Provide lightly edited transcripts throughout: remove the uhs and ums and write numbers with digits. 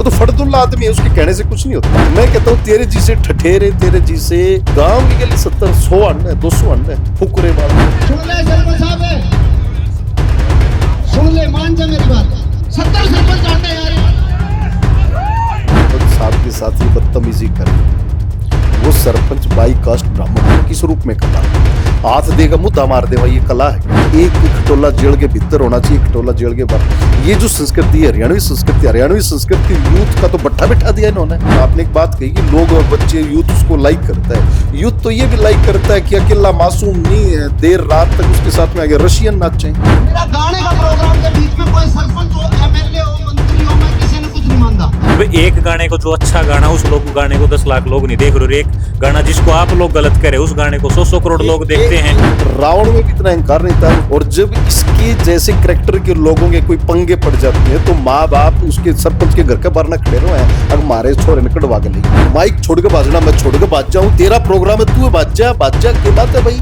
तो फड़दुल्ला आदमी है, उसके कहने से कुछ नहीं होता। मैं कहता हूँ तेरे जी से ठठेरे, तेरे जी से गांव के लिए 70-100 अंडे 200 अंडे फुकरे वाले। सुन ले सरपंच साहब, सुन ले, मान जा मेरी बात। 70 सरपंच आते यार, साहब के साथ ही बदतमीजी करे। वो सरपंच बाई कास्ट ब्राह्मण किस रूप में कला, हाथ देगा मुद्दा मार देगा, ये कला है। एक खटोला जेल के भीतर होना चाहिए, खटोला जेल के बाहर। ये जो संस्कृति है, हरियाणवी संस्कृति यूथ का तो बट्टा बिठा दिया इन्होंने। आपने एक बात कही कि लोग और बच्चे, यूथ उसको लाइक करता है। यूथ तो ये भी लाइक करता है कि अकेला मासूम नहीं है, देर रात तक उसके साथ में आगे रशियन नाचे। मेरा गाने का प्रोग्राम के बीच में कोई सरपंच हो, एमएलए हो, मंत्री हो, मैं किसी ने कुछ नहीं मानता। एक गाने को जो अच्छा गाना, उस लोग गाने को 10 लाख लोग नहीं देख रहे, और एक गाना जिसको आप लोग गलत करे उस गाने को 100 करोड़ लोग देखते हैं। रावण में भी इतना अहंकार नहीं था। और जब इसके जैसे करैक्टर के लोगों के कोई पंगे पड़ जाते हैं तो माँ बाप उसके सरपंच के घर के बाहर न खड़े रहे हैं, अब मारे छोरे ने कटवा के ली। माइक छोड़ के बाजना, मैं छोड़ के बाज जाऊं, तेरा प्रोग्राम है, तू बाज जा के बात है भाई।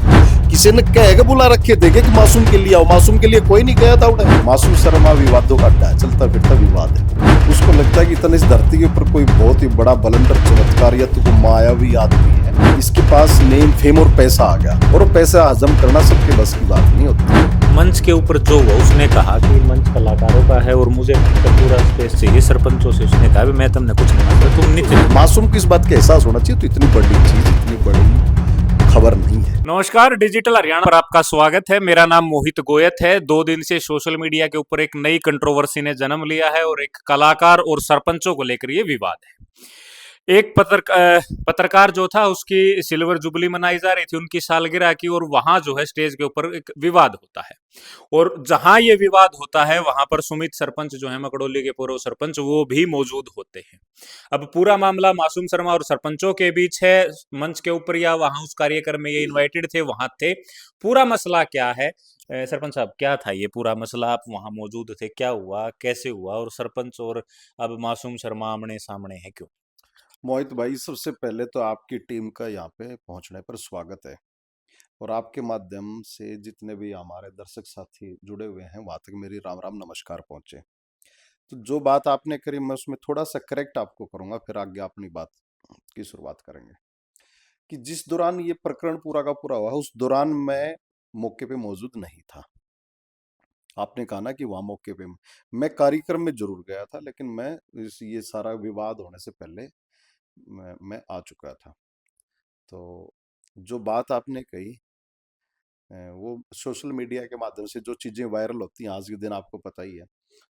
किसी ने कहेगा बुला रखे देखे कि मासूम के लिए आओ, मासूम के लिए कोई नहीं गया था उन्हें। मासूम शर्मा विवादों का अड्डा है, चलता फिरता विवाद है। उसको लगता है कि इतने इस धरती के ऊपर कोई बहुत ही बड़ा बलंदर चमत्कार या तो मायावी आदमी है, इसके पास नेम फेम और पैसा आ गया, और वो पैसा हजम करना सबके बस की बात नहीं होती। मंच के ऊपर जो हुआ, उसने कहा कि मंच कलाकारों का है और मुझे मंच का पूरा स्पेस चाहिए। सरपंचों से उसने कहा मैं तुमने कुछ नहीं मांगा, तुम नीचे। मासूम को इस बात का एहसास होना चाहिए, तो इतनी बड़ी चीज, इतनी बड़ी खबर नहीं है। नमस्कार, डिजिटल हरियाणा पर आपका स्वागत है। मेरा नाम मोहित गोयत है। 2 दिन से सोशल मीडिया के ऊपर एक नई कंट्रोवर्सी ने जन्म लिया है और एक कलाकार और सरपंचों को लेकर ये विवाद है। एक पत्रकार जो था, उसकी सिल्वर जुबली मनाई जा रही थी, उनकी सालगिरह की, और वहां जो है स्टेज के ऊपर एक विवाद होता है। और जहां ये विवाद होता है वहां पर सुमित सरपंच जो है, मकड़ोली के पूर्व सरपंच, वो भी मौजूद होते हैं। अब पूरा मामला मासूम शर्मा और सरपंचों के बीच है, मंच के ऊपर या वहां उस कार्यक्रम में ये इनवाइटेड थे, वहां थे। पूरा मसला क्या है, सरपंच साहब, क्या था ये पूरा मसला? आप वहां मौजूद थे, क्या हुआ, कैसे हुआ, और सरपंच और अब मासूम शर्मा आमने सामने है, क्यों? मोहित भाई, सबसे पहले तो आपकी टीम का यहाँ पे पहुंचने पर स्वागत है, और आपके माध्यम से जितने भी हमारे दर्शक साथी जुड़े हुए हैं वहां तक मेरी राम राम नमस्कार पहुंचे। तो जो बात आपने करी, मैं उसमें थोड़ा सा करेक्ट आपको करूंगा, फिर आगे अपनी बात की शुरुआत करेंगे। कि जिस दौरान ये प्रकरण पूरा का पूरा हुआ, उस दौरान मैं मौके पे मौजूद नहीं था। आपने कहा ना कि वहां मौके पे मैं कार्यक्रम में जरूर गया था, लेकिन मैं ये सारा विवाद होने से पहले मैं आ चुका था। तो जो बात आपने कही, वो सोशल मीडिया के माध्यम से जो चीजें वायरल होती हैं आज के दिन, आपको पता ही है,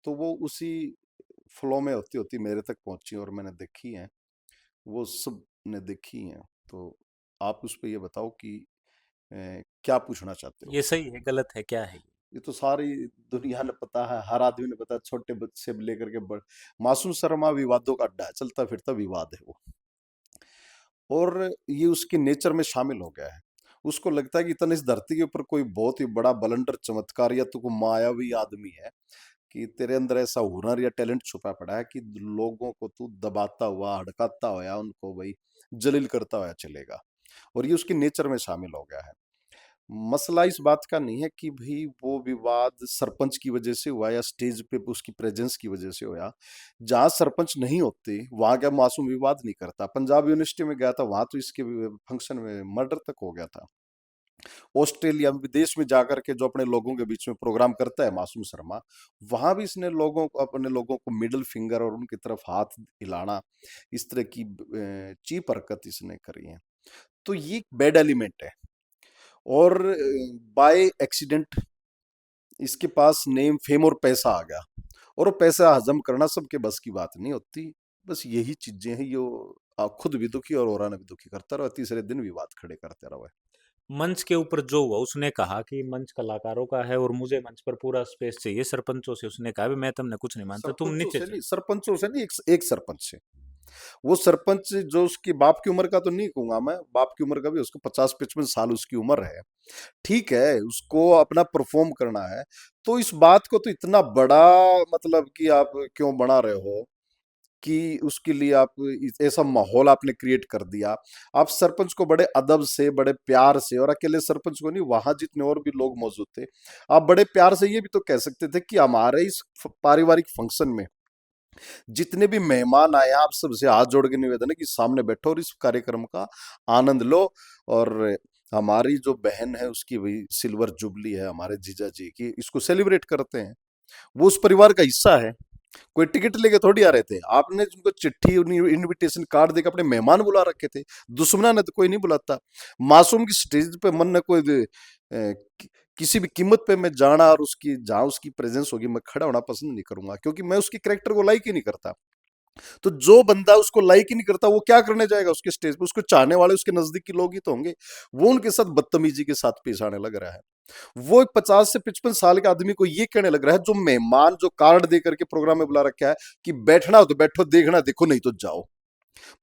तो वो उसी फ्लो में होती होती मेरे तक पहुंची और मैंने देखी हैं, वो सब ने देखी हैं। तो आप उस पर ये बताओ कि क्या पूछना चाहते हो। ये सही है, गलत है, क्या है? ये तो सारी दुनिया ने पता है, हर आदमी ने पता है, छोटे बच्चे से लेकर के बड़। मासूम शर्मा विवादों का अड्डा है, चलता फिरता विवाद है वो, और ये उसके नेचर में शामिल हो गया है। उसको लगता है कि इतना इस धरती के ऊपर कोई बहुत ही बड़ा बलंडर चमत्कार या तो कोई मायावी आदमी है, कि तेरे अंदर ऐसा हुनर या टैलेंट छुपा पड़ा है कि लोगों को तू दबाता हुआ, हड़काता हुआ, उनको भाई जलील करता हुआ चलेगा। और ये उसके नेचर में शामिल हो गया है। मसला इस बात का नहीं है कि भाई वो विवाद सरपंच की वजह से हुआ या स्टेज पे उसकी प्रेजेंस की वजह से हुआ। जहां सरपंच नहीं होते वहां क्या मासूम विवाद नहीं करता। पंजाब यूनिवर्सिटी में गया था, वहां तो इसके फंक्शन में मर्डर तक हो गया था। ऑस्ट्रेलिया में, विदेश में जाकर के जो अपने लोगों के बीच में प्रोग्राम करता है मासूम शर्मा, वहां भी इसने लोगों को, अपने लोगों को मिडिल फिंगर और उनकी तरफ हाथ हिलाना, इस तरह की चीप हरकत इसने करी है। तो ये बैड एलिमेंट है, और बाय एक्सीडेंट इसके पास नेम फेम और पैसा आ गया, और वो पैसा हजम करना सबके बस की बात नहीं होती। बस यही चीजें हैं जो खुद भी दुखी और औरा ने भी दुखी करता रहा, तीसरे दिन विवाद खड़े करते रहा। मंच के ऊपर जो हुआ, उसने कहा कि मंच कलाकारों का है और मुझे मंच पर पूरा स्पेस चाहिए। सरपंचों से उसने कहा मैं तुमने कुछ नहीं मानता, तुम नीचे चलो। सरपंचों से नहीं, एक सरपंच से। वो सरपंच जो उसकी बाप की उम्र का तो नहीं कहूंगा मैं, बाप की उम्र का भी, उसको 50-55 साल उसकी उम्र है। ठीक है, उसको अपना परफॉर्म करना है, तो इस बात को तो इतना बड़ा, मतलब कि आप क्यों बना रहे हो कि उसके लिए आप ऐसा माहौल आपने क्रिएट कर दिया। आप सरपंच को बड़े अदब से, बड़े प्यार से, और अकेले सरपंच को नहीं, वहां जितने और भी लोग मौजूद थे, आप बड़े प्यार से ये भी तो कह सकते थे कि हमारे इस पारिवारिक फंक्शन में जितने भी मेहमान आए आप सबसे हाथ जोड़ के निवेदन है कि सामने बैठो और इस कार्यक्रम का आनंद लो। और हमारी जो बहन है उसकी वही सिल्वर जुबली है हमारे जीजा जी की, इसको सेलिब्रेट करते हैं। वो उस परिवार का हिस्सा है, कोई टिकट लेके थोड़ी आ रहे थे। आपने उनको चिट्ठी इनविटेशन कार्ड देकर अपने मेहमान बुला रखे थे। दुश्मना ने तो कोई नहीं बुलाता। मासूम की स्टेज पे मन ने कोई किसी भी कीमत पे मैं जाना और उसकी जहां उसकी प्रेजेंस होगी मैं खड़ा होना पसंद नहीं करूंगा, क्योंकि मैं उसके कैरेक्टर को लाइक ही नहीं करता। तो जो बंदा उसको लाइक ही नहीं करता वो क्या करने जाएगा उसके स्टेज पे? उसको चाहने वाले उसके नजदीकी लोग ही तो होंगे। वो उनके साथ बदतमीजी के साथ पेश आने लग रहा है। वो एक 50 से 55 साल के आदमी को ये कहने लग रहा है, जो मेहमान जो कार्ड दे करके प्रोग्राम में बुला रखा है कि बैठना हो तो बैठो, देखना देखो नहीं तो जाओ।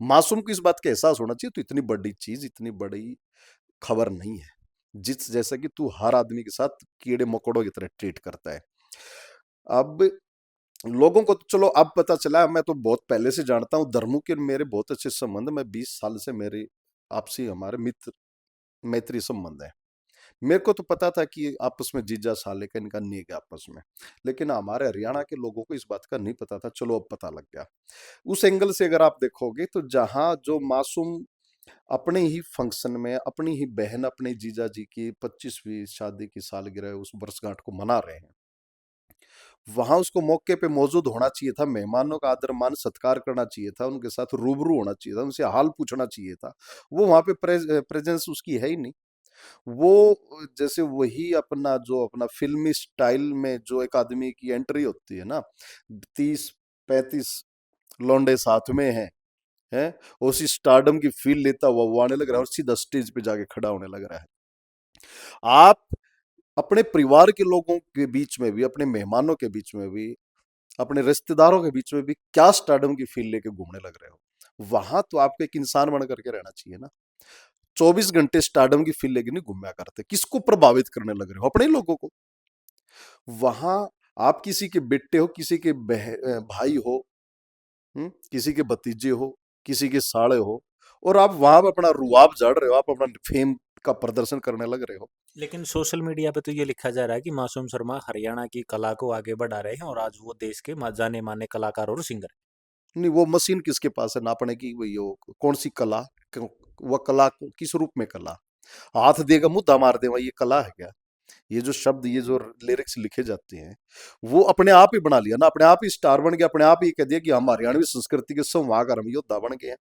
मासूम को इस बात का एहसास होना चाहिए तो इतनी बड़ी चीज, इतनी बड़ी खबर नहीं है। जिस जैसा कि तू हर आदमी के साथ कीड़े मकोड़ों की तरह ट्रीट करता है। अब लोगों को तो चलो अब पता चला, मैं तो बहुत पहले से जानता हूँ धर्मों के मेरे बहुत अच्छे संबंध, मैं 20 साल से मेरे आपसी हमारे मित्र मैत्री संबंध है। मेरे को तो पता था कि आपस में जीजा साले का इनका नेक है आपस में, लेकिन हमारे हरियाणा के लोगों को इस बात का नहीं पता था। चलो अब पता लग गया। उस एंगल से अगर आप देखोगे तो जहां जो मासूम अपने ही फंक्शन में अपनी ही बहन अपने जीजा जी की 25वीं शादी की सालगिरह उस वर्षगांठ को मना रहे हैं, वहां उसको मौके पे मौजूद होना चाहिए था। मेहमानों का आदर मान सत्कार करना चाहिए था, उनके साथ रूबरू होना चाहिए था, उनसे हाल पूछना चाहिए था। वो वहां पे प्रेजेंस उसकी है ही नहीं। वो जैसे वही अपना जो अपना फिल्मी स्टाइल में जो एक आदमी की एंट्री होती है ना, 30-35 लौंडे साथ में हैं, उसी स्टारडम की फील लेता हुआ वो आने लग रहा है और सीधा स्टेज पे जाके खड़ा होने लग रहा है। आप अपने परिवार के लोगों के बीच में भी, अपने मेहमानों के बीच में भी, अपने रिश्तेदारों के बीच में भी क्या स्टारडम की फील लेके घूमने लग रहे हो? वहां तो आपको एक इंसान बन करके रहना चाहिए ना। 24 घंटे स्टारडम की फील लेके नहीं घूमया करते। किसको प्रभावित करने लग रहे हो? अपने लोगों को। वहां आप किसी के बेटे हो, किसी के भाई हो, किसी के भतीजे हो, किसी के साले हो, और आप वहां पे अपना रुआब झाड़ रहे हो, आप अपना फेम का प्रदर्शन करने लग रहे हो। लेकिन सोशल मीडिया पे तो ये लिखा जा रहा है कि मासूम शर्मा हरियाणा की कला को आगे बढ़ा रहे हैं और आज वो देश के जाने माने कलाकार और सिंगर हैं। नहीं, वो मशीन किसके पास है नापने की? वही हो, कौन सी कला? वह कला किस रूप में कला? हाथ देगा मुद्दा मार देगा, ये कला है क्या? ये जो शब्द, ये जो लिरिक्स लिखे जाते हैं, वो अपने आप ही बना लिया ना, अपने आप ही स्टार बन गया, अपने आप ही कह दिया कि हम हरियाणवी संस्कृति के संवाहकार, हम योद्धा बन गए हैं।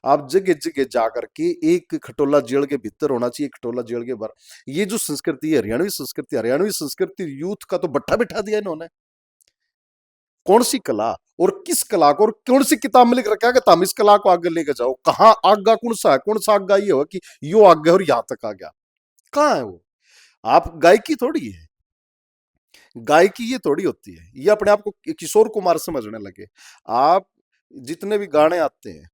आप जगह जगह जाकर के एक खटोला जेल के भीतर होना चाहिए, खटोला जेल के बाहर। ये जो संस्कृति है हरियाणवी संस्कृति, हरियाणवी संस्कृति यूथ का तो भट्ठा बिठा दिया इन्होंने। कौन सी कला और किस कला को, और कौन सी किताब में लिख रखा है कि तुम इस कला को आगे लेके जाओ? कहाँ आगा कौन सा है? कौन सा आगा ये हो कि यो आगे और यहां तक आ गया? कहाँ है वो? आप गायकी थोड़ी है, गायकी ये थोड़ी होती है। ये अपने आप को किशोर कुमार समझने लगे। आप जितने भी गाने आते हैं,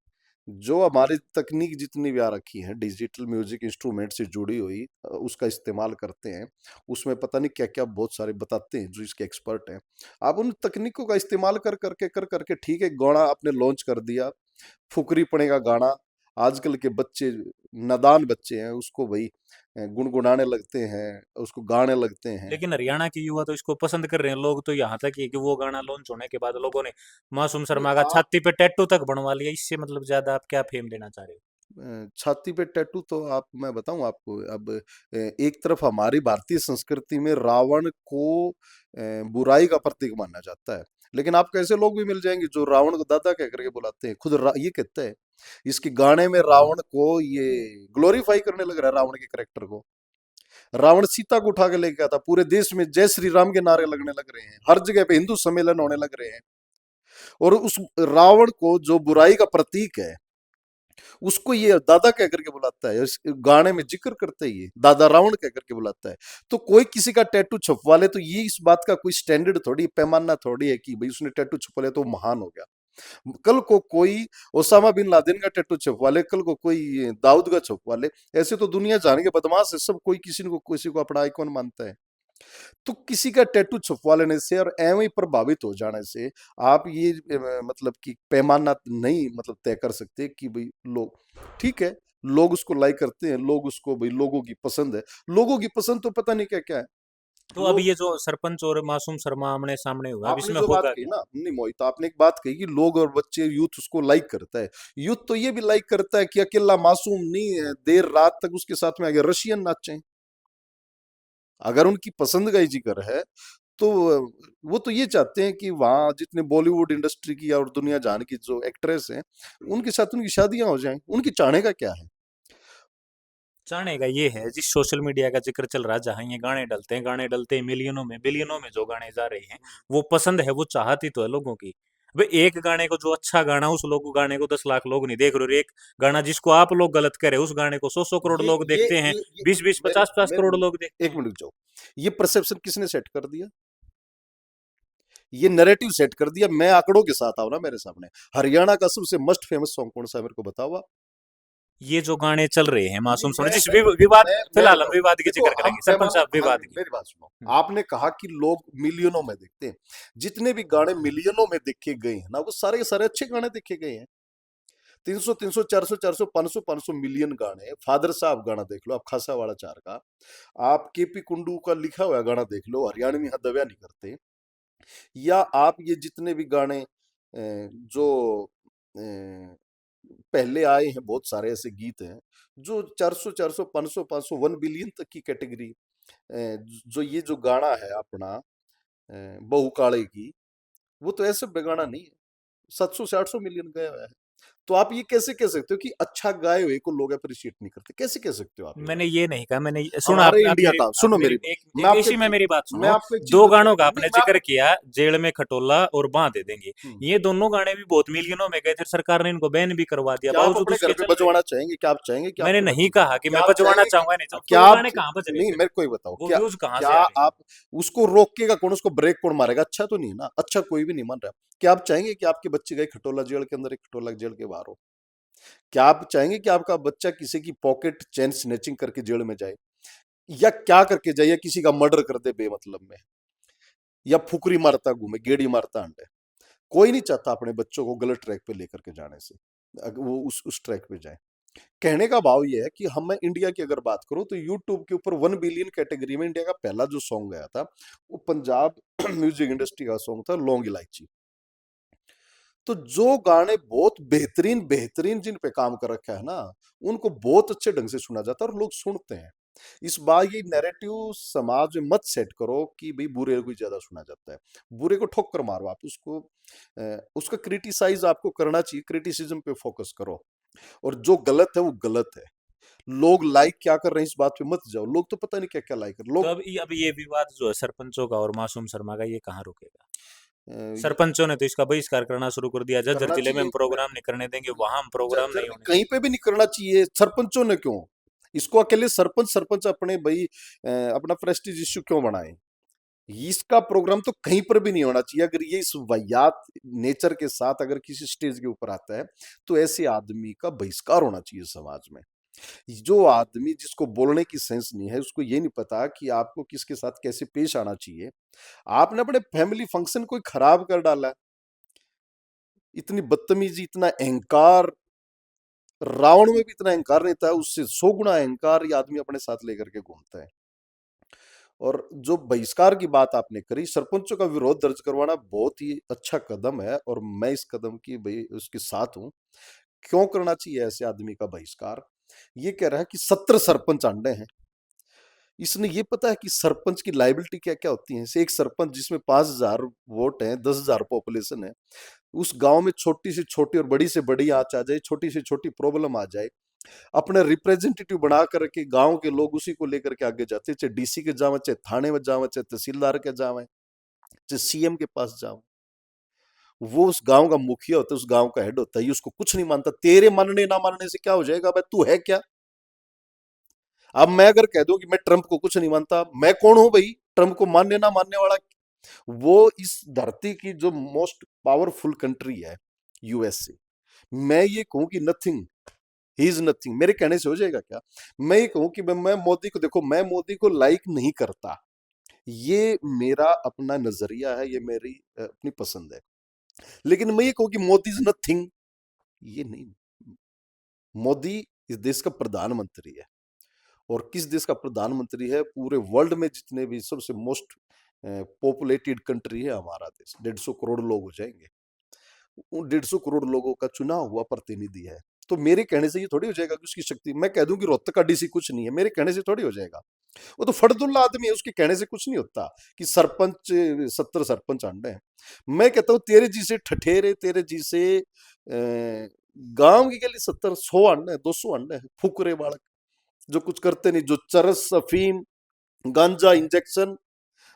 जो हमारी तकनीक जितनी भी आ रखी है, डिजिटल म्यूजिक इंस्ट्रूमेंट से जुड़ी हुई, उसका इस्तेमाल करते हैं। उसमें पता नहीं क्या क्या बहुत सारे बताते हैं जो इसके एक्सपर्ट हैं। आप उन तकनीकों का इस्तेमाल कर करके ठीक है, गाना आपने लॉन्च कर दिया, फुकरी पड़े का गाना। आजकल के बच्चे, नादान बच्चे हैं, उसको भाई गुनगुनाने लगते हैं, उसको गाने लगते हैं। लेकिन हरियाणा के युवा तो इसको पसंद कर रहे हैं। लोग तो यहाँ तक है कि वो गाना लॉन्च होने के बाद लोगों ने मासूम नहीं, शर्मा का आप छाती पे टैटू तक बनवा लिया। इससे मतलब ज्यादा आप क्या फेम देना चाह रहे हो? छाती पे टैटू तो आप, मैं बताऊं आपको, अब एक तरफ हमारी भारतीय संस्कृति में रावण को बुराई का प्रतीक माना जाता है, लेकिन आपको ऐसे लोग भी मिल जाएंगे जो रावण को दादा कह करके बुलाते हैं। खुद ये कहते हैं, इसके गाने में रावण को ये ग्लोरीफाई करने लग रहा है, रावण के करेक्टर को। रावण सीता को उठा के लेके गया था, पूरे देश में जय श्री राम के नारे लगने लग रहे हैं, हर जगह पे हिंदू सम्मेलन होने लग रहे हैं। और उस रावण को जो बुराई का प्रतीक है, उसको ये दादा कह करके बुलाता है। इस गाने में जिक्र करते ही दादा रावण कह करके बुलाता है। तो कोई किसी का टैटू छपवा ले तो ये इस बात का कोई स्टैंडर्ड थोड़ी, पैमाना थोड़ी है कि भाई उसने टैटू छपवा लिया तो वो महान हो गया। कल को कोई ओसामा बिन लादेन का टैटू छपवा ले, कल को कोई दाऊद का छपवा ले। ऐसे तो दुनिया जाने के बदमाश है सब, कोई किसी को अपना आइकॉन मानता है। तो किसी का टैटू छपवा लेने से और एवं ही प्रभावित हो जाने से आप ये मतलब कि पैमाना नहीं मतलब तय कर सकते कि भाई लोग, ठीक है, लोग उसको लाइक करते हैं, लोग उसको भाई, लोगों की पसंद है। लोगों की पसंद तो पता नहीं क्या क्या है। तो अब लोग ये जो सरपंच और मासूम शर्मा आमने सामने हुआ, अब आपने इसमें जो बात होगा कही क्या? ना, नहीं मोहित, आपने एक बात कही कि लोग और बच्चे, यूथ उसको लाइक करता है। यूथ तो ये भी लाइक करता है कि अकेला मासूम नहीं है, देर रात तक उसके साथ में आगे रशियन नाचें। अगर उनकी पसंद का ही जिक्र है तो वो तो ये चाहते हैं कि वहां जितने बॉलीवुड इंडस्ट्री की और दुनिया जान की जो एक्ट्रेस हैं उनके साथ उनकी शादियां हो जाएं। उनकी चाहने का क्या है? चाहने का ये है, जिस सोशल मीडिया का जिक्र चल रहा है, जहाँ ये गाने डलते हैं, गाने डलते हैं मिलियनों में बिलियनों में, जो गाने जा रहे हैं वो पसंद है, वो चाहती तो है लोगों की। भाई एक गाने को, जो अच्छा गाना, उस लोग गाने को 10 लाख लोग नहीं देख रहे, और एक गाना जिसको आप लोग गलत कह रहे हो, उस गाने को 100 100 करोड़ ये लोग ये देखते हैं, ये ये 20 20 मेरे 50 50 मेरे करोड़ लोग देखते एक हैं। मिनट रुक जाओ। ये परसेप्शन किसने सेट कर दिया? ये नैरेटिव सेट कर दिया। मैं आंकड़ों के साथ आओ ना मेरे सामने। हरियाणा का सबसे मस्ट फेमस सॉन्ग कौन सा है, मेरे को बताओ आप। ये जो गाने चल रहे हैं नहीं, मासूम सोने, जिस विवाद, मैं फिलहाल हम बताऊं। विवाद की देखो जिक्र हम करेंगे, सरपंच पैमाना, साहब हाँ विवाद की। मेरी बात सुनो। हम्म। आपने कहा कि लोग मिलियनों में देखते हैं। जितने भी गाने मिलियनों में देखे गए हैं ना, वो सारे के सारे अच्छे गाने देखे गए हैं। 300 300 400 400 500 500 मिलियन गाने। फादर साहब गाना देख लो आप, खासा वाला चार का। आप केपी कुंडू का लिखा हुआ गाना देख लो, हरियाणवी हदव्या नहीं करते। या आप ये जितने भी गाने जो पहले आए हैं, बहुत सारे ऐसे गीत हैं जो 400 400 500 500 1 बिलियन तक की कैटेगरी। जो ये जो गाना है अपना बहू काले की, वो तो ऐसे बेगाना नहीं है। 700 से 800 मिलियन गया हुआ है। तो आप ये कैसे कह सकते हो कि अच्छा गाए हुए को लोग अप्रिशिएट नहीं करते? कैसे कह सकते हो आप ये बात? मैंने ये नहीं कहा, मैंने सुना, हमारे आप इंडिया मेरी, का सुनो मेरी बात। मैं आपको इसी में मेरी बात मैं सुनो। आपको एक चीज दो बताऊं। गानों का नहीं आपने मैं जिक्र आपको किया, जेल में खटोला और बांध दे देंगे, हम्म, ये दोनों गाने भी बहुत मिलियनों में गए थे, सरकार ने इनको बैन भी करवा दिया, क्या आप बावजूद अपने घर उसके पे चल रहे हैं। बजवाना चाहेंगे? क्या आप चाहेंगे कि मैंने आपके नहीं बच्चे, कहा कि क्या मैं आप बजवाना चाहेंगे कि चाहूंगा, नहीं चाहूंगा, क्या तो वो आप गाने कहाँ बज रहे नहीं, फिर? मेरे को ही बताओ, वो क्या व्यूज कहाँ क्या से आ रहे हैं? आप उसको रोकेगा कौन? उसको ब्रेक कौन मारेगा? अच्छा तो नहीं है ना, अच्छा कोई भी नहीं मान रहा। क्या आप चाहेंगे कि आपके बच्चे गए खटोला जेल के अंदर, एक खटोला जेल के बाहर हो? क्या आप चाहेंगे कि आपका बच्चा किसी की पॉकेट चेन स्नैचिंग करके जेल में जाए? या क्या करके जाए? या किसी का मर्डर कर दे बेमतलब में? या फुकरी मारता घूमे, गेड़ी मारता अंडे? कोई नहीं चाहता अपने बच्चों को गलत ट्रैक पे लेकर के जाने से। वो उस ट्रैक पे जाए। कहने का भाव ये है कि हम, मैं इंडिया की अगर बात करूं तो यूट्यूब के ऊपर 1 बिलियन कैटेगरी में इंडिया का पहला जो सॉन्ग गया था, वो पंजाब म्यूजिक इंडस्ट्री का सॉन्ग था, लौंग इलायची। तो जो गाने बहुत बेहतरीन बेहतरीन जिन पे काम कर रखा है ना, उनको बहुत अच्छे ढंग से सुना जाता है और लोग सुनते हैं। इस बार ये नैरेटिव समाज में मत सेट करो कि भाई बुरे को ही ज्यादा सुना जाता है। बुरे को ठोकर मारो आप उसको। उसका क्रिटिसाइज आपको करना चाहिए, क्रिटिसिज्म पे फोकस करो। और जो गलत है वो गलत है। लोग लाइक क्या कर रहे हैं इस बात पे मत जाओ। लोग तो पता नहीं क्या क्या लाइक कर तो लोग। अब ये विवाद जो है सरपंचों का और मासूम शर्मा का, ये कहाँ रुकेगा? ये सरपंचों ने तो इसका बहिष्कार करना शुरू कर दिया, झज्जर करना जिले में चाहिए। हम प्रोग्राम नहीं करने देंगे, वहां हम प्रोग्राम जर्जर नहीं में होने कहीं देंगे। पे भी नहीं करना चाहिए। सरपंचों ने क्यों इसको अकेले सरपंच सरपंच अपने भाई अपना प्रेस्टीज इश्यू क्यों बनाए? इसका प्रोग्राम तो कहीं पर भी नहीं होना चाहिए। अगर ये इस वाहियात नेचर के साथ अगर किसी स्टेज के ऊपर आता है, तो ऐसे आदमी का बहिष्कार होना चाहिए समाज में। जो आदमी जिसको बोलने की सेंस नहीं है, उसको ये नहीं पता कि आपको किसके साथ कैसे पेश आना चाहिए। आपने अपने फैमिली फंक्शन को ही खराब कर डाला है। इतनी बदतमीजी, इतना अहंकार। रावण में भी इतना अहंकार नहीं था, उससे 100 गुना अहंकार ये आदमी अपने साथ लेकर के घूमता है। और जो बहिष्कार की बात आपने करी, सरपंचों का विरोध दर्ज करवाना बहुत ही अच्छा कदम है और मैं इस कदम की भाई उसके साथ हूं। क्यों करना चाहिए ऐसे आदमी का बहिष्कार? ये कह रहा है कि 70 सरपंच अंडे हैं। इसने ये पता है कि सरपंच की लाइबिलिटी क्या क्या होती है? एक सरपंच जिसमें 5,000 वोट हैं, 10,000 पॉपुलेशन है, उस गांव में छोटी से छोटी और बड़ी से बड़ी आंच आ जाए, छोटी से छोटी प्रॉब्लम आ जाए, अपने रिप्रेजेंटेटिव बना करके गांव के लोग उसी को लेकर के आगे जाते, चाहे डीसी के जावे, चाहे थाने में जावे, चाहे तहसीलदार के जावे, चाहे सीएम के पास जावे। वो उस गांव का मुखिया होता है, उस गांव का हेड होता है, ये उसको कुछ नहीं मानता। तेरे मानने ना मानने से क्या हो जाएगा? भाई तू है क्या? अब मैं अगर कह दूं कि मैं ट्रंप को कुछ नहीं मानता, मैं कौन हूं भाई ट्रंप को मानने ना मानने वाला? वो इस धरती की जो मोस्ट पावरफुल कंट्री है, यूएसए, मैं ये कहूं कि नथिंग, ही इज नथिंग, मेरे कहने से हो जाएगा क्या? मैं ये कहूं कि मैं मोदी को, देखो मैं मोदी को लाइक नहीं करता, ये मेरा अपना नजरिया है, ये मेरी अपनी पसंद है। लेकिन मैं ये कहूं कि मोदी इज नथिंग, ये नहीं। मोदी इस देश का प्रधानमंत्री है और किस देश का प्रधानमंत्री है? पूरे वर्ल्ड में जितने भी सबसे मोस्ट पॉपुलेटेड कंट्री है हमारा देश, 150 करोड़ लोग हो जाएंगे। उन 150 करोड़ लोगों का चुना हुआ प्रतिनिधि है। तो मेरे कहने से ये थोड़ी हो जाएगा कि उसकी शक्ति, मैं कह दूं कि रोहतक का डीसी कुछ नहीं है, मेरे कहने से थोड़ी हो जाएगा। वो तो फर्दुल्ला आदमी है, उसके कहने से कुछ नहीं होता कि सरपंच 70 सरपंच अंडे हैं। मैं कहता हूँ तेरे जी से ठठेरे, तेरे जी से गांव की गली 70 100 अंडे हैं, 200 अंडे हैं, फुकरे बालक जो कुछ करते नहीं, जो चरस अफीम गांजा इंजेक्शन,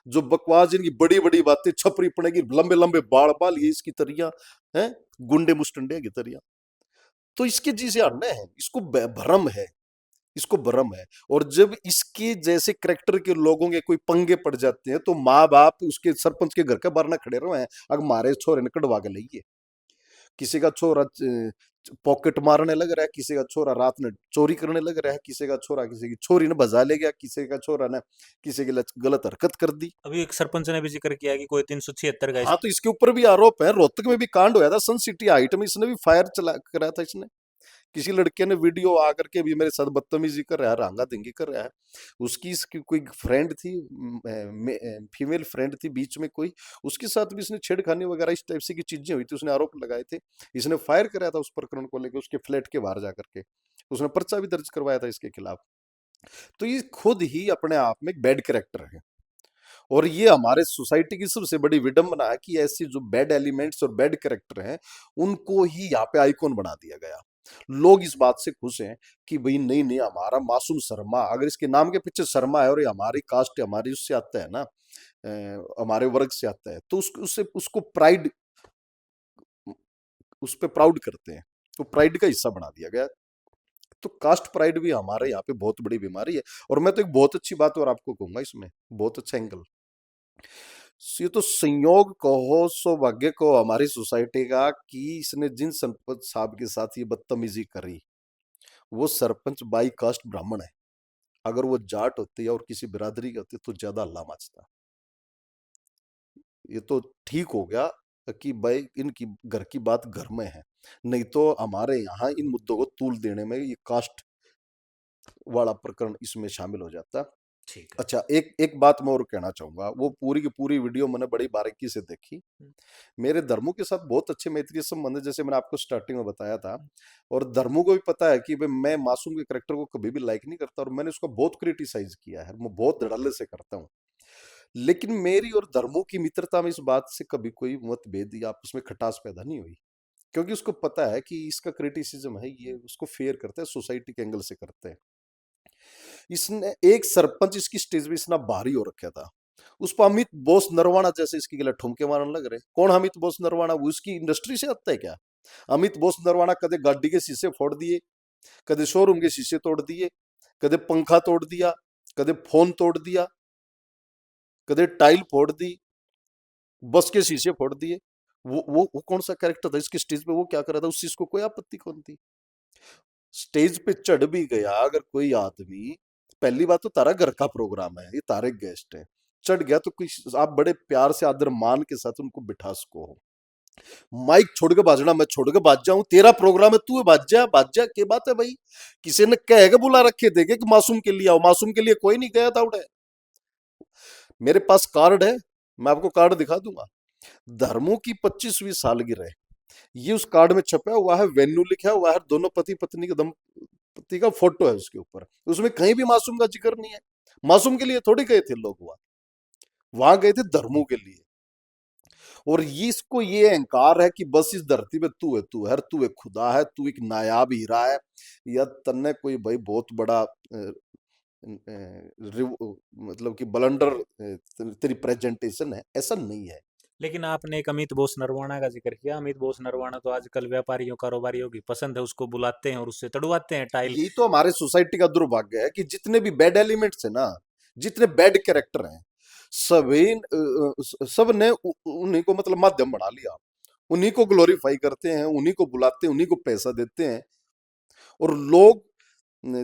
जो बकवास, जिनकी बड़ी बड़ी बातें, छपरी पड़ेगी, लंबे लंबे बाल बाल, ये इसकी तरिया है, गुंडे मुस्टंडे की तरिया। तो इसके जी से अंडे हैं, इसको भ्रम है, इसको भ्रम है। और जब इसके जैसे करेक्टर के लोगों के कोई पंगे पड़ जाते हैं तो माँ बाप उसके सरपंच के घर के बाहर ना खड़े रहे हैं, अगर मारे छोरे ने कटवा के लाइए। किसी का छोरा पॉकेट मारने लग रहा है, किसी का छोरा रात में चोरी करने लग रहा है, किसी का छोरा किसी की छोरी ने बजा ले गया, किसी का छोरा ने किसी के लिए गलत हरकत कर दी। अभी एक सरपंच ने भी जिक्र किया कि कोई 376 का हाँ, तो इसके ऊपर भी आरोप है। रोहतक में भी कांड हुआ था, सन सिटी हाइट में इसने भी फायर चला कराया था। इसने किसी लड़के ने वीडियो आकर के भी मेरे साथ बदतमीजी कर रहा है, रांगा दिंगी कर रहा है। उसकी इसकी कोई फ्रेंड थी, फीमेल फ्रेंड थी बीच में कोई, उसके साथ भी इसने छेड़खानी वगैरह इस टाइप से की चीजें हुई थी, उसने आरोप लगाए थे। इसने फायर कराया था उस प्रकरण को लेकर, उसके फ्लैट के बाहर जाकर के उसने पर्चा भी दर्ज करवाया था इसके खिलाफ। तो ये खुद ही अपने आप में एक बैड कैरेक्टर है। और ये हमारे सोसाइटी की सबसे बड़ी विडंबना है कि ऐसी जो बैड एलिमेंट्स और बैड कैरेक्टर हैं उनको ही यहाँ पे आइकॉन बना दिया गया। लोग इस बात से खुश हैं कि भाई नहीं नहीं, हमारा मासूम शर्मा, अगर इसके नाम के पीछे शर्मा है और ये हमारी कास्ट है, हमारी उससे आता है ना, हमारे वर्ग से आता है, तो उससे उसको प्राइड, उस पर प्राउड करते हैं, तो प्राइड का हिस्सा बना दिया गया। तो कास्ट प्राइड भी हमारे यहाँ पे बहुत बड़ी बीमारी है। और मैं तो एक बहुत अच्छी बात और आपको कहूंगा इसमें, बहुत अच्छा एंगल, ये तो संयोग कहो सौभाग्य को हमारी सोसाइटी का कि इसने जिन सरपंच साहब के साथ ये बदतमीजी करी, वो सरपंच बाई कास्ट ब्राह्मण है। अगर वो जाट होते या और किसी बिरादरी के होते तो ज्यादा हल्ला मचता। ये तो ठीक हो गया कि भाई इनकी घर की बात घर में है, नहीं तो हमारे यहाँ इन मुद्दों को तूल देने में ये कास्ट वाला प्रकरण इसमें शामिल हो जाता। ठीक है। अच्छा, एक एक बात मैं और कहना चाहूंगा, वो पूरी की पूरी वीडियो मैंने बड़ी बारीकी से देखी। मेरे धर्मों के साथ बहुत अच्छे मैत्रीय संबंध है, जैसे मैंने आपको स्टार्टिंग में बताया था। और धर्मों को भी पता है कि भाई मैं मासूम के करेक्टर को कभी भी लाइक नहीं करता, और मैंने उसको बहुत क्रिटिसाइज किया है, मैं बहुत धड़ल्ले से करता हूँ। लेकिन मेरी और धर्मों की मित्रता में इस बात से कभी कोई मतभेद या आपस में खटास पैदा नहीं हुई, क्योंकि उसको पता है कि इसका क्रिटिसिज्म है, ये उसको फेयर करता है, सोसाइटी के एंगल से करते हैं। इसने एक सरपंच इसकी स्टेज पे इतना भारी हो रखा था, उस पर अमित बोस नरवाना जैसे इसके गले ठुमके मारने लग रहे। कौन अमित बोस नरवाना? वो उसकी इंडस्ट्री से आता है क्या? अमित बोस नरवाना कदे गाड़ी के शीशे फोड़ दिए, कदे शोरूम के शीशे तोड़ दिए, कदे पंखा तोड़ दिया, कदे फोन तोड़ दिया, कदे टाइल फोड़ दी, बस के शीशे फोड़ दिए। वो कौन सा कैरेक्टर था इसकी स्टेज पे? वो क्या कर रहा था? उस चीज को कोई आपत्ति कौन थी? स्टेज पे चढ़ भी गया अगर कोई आदमी, पहली बात तो तारा घर का प्रोग्राम है, ये तारे गेस्ट है, चढ़ गया तो कोई आप बड़े प्यार से आदर मान के साथ उनको बिठा सको हो। माइक छोड़ के बाजना, मैं छोड़ के बाज जाऊं, तेरा प्रोग्राम है, तू बाज जा, क्या बात है भाई? किसी ने कह के बुला रखे थे कि मासूम के लिए आओ, मासूम के लिए कोई नहीं गया था उड़े। मेरे पास कार्ड है, मैं आपको कार्ड दिखा दूंगा। धर्मों की 25वीं सालगिरह है, ये उस कार्ड में छपा हुआ है, वेन्यू लिखा हुआ है, दोनों पति पत्नी के दंपति का फोटो है उसके ऊपर, उसमें कहीं भी मासूम का जिक्र नहीं है। मासूम के लिए थोड़ी गए थे लोग, वहां गए थे धर्मों के लिए। और ये इसको ये अहंकार है कि बस इस धरती पे तू है, तू एक खुदा है, तू एक नायाब हीरा है, या तन्ने कोई भाई बहुत बड़ा मतलब कि बलंडर तेरी प्रेजेंटेशन है, ऐसा नहीं है। लेकिन आपने एक अमित बोस नरवाना का जिक्र किया। अमित बोस नरवाना तो आजकल व्यापारियों कारोबारियों की पसंद है, उसको बुलाते हैं और उससे तड़वाते हैं टाइल। यही तो हमारे सोसाइटी का दुर्भाग्य है कि जितने भी बैड एलिमेंट्स है ना, जितने बैड कैरेक्टर हैं, सभी सब ने उन्हीं को मतलब माध्यम बना लिया, उन्हीं को ग्लोरीफाई करते हैं, उन्हीं को बुलाते हैं, उन्हीं को पैसा देते हैं। और लोग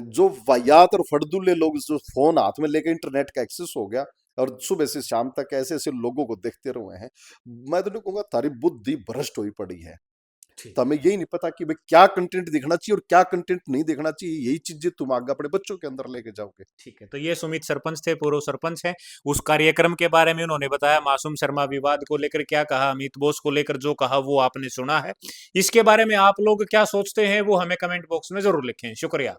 जो वाहियात और फड़दुल्ले लोग जो फोन हाथ में लेकर इंटरनेट का एक्सेस हो गया और सुबह से शाम तक ऐसे ऐसे लोगों को देखते रहे हैं, मैं तो नहीं कहूंगा तारी बुद्धि भ्रष्ट हुई पड़ी है। तो हमें यही नहीं पता कि भाई क्या कंटेंट दिखना चाहिए और क्या कंटेंट नहीं देखना चाहिए। यही चीजें तुम आगे अपने बच्चों के अंदर लेके जाओगे। ठीक है, तो ये सुमित सरपंच थे, पूर्व सरपंच हैं। उस कार्यक्रम के बारे में उन्होंने बताया, मासूम शर्मा विवाद को लेकर क्या कहा, अमित बोस को लेकर जो कहा वो आपने सुना है। इसके बारे में आप लोग क्या सोचते हैं वो हमें कमेंट बॉक्स में जरूर लिखें। शुक्रिया।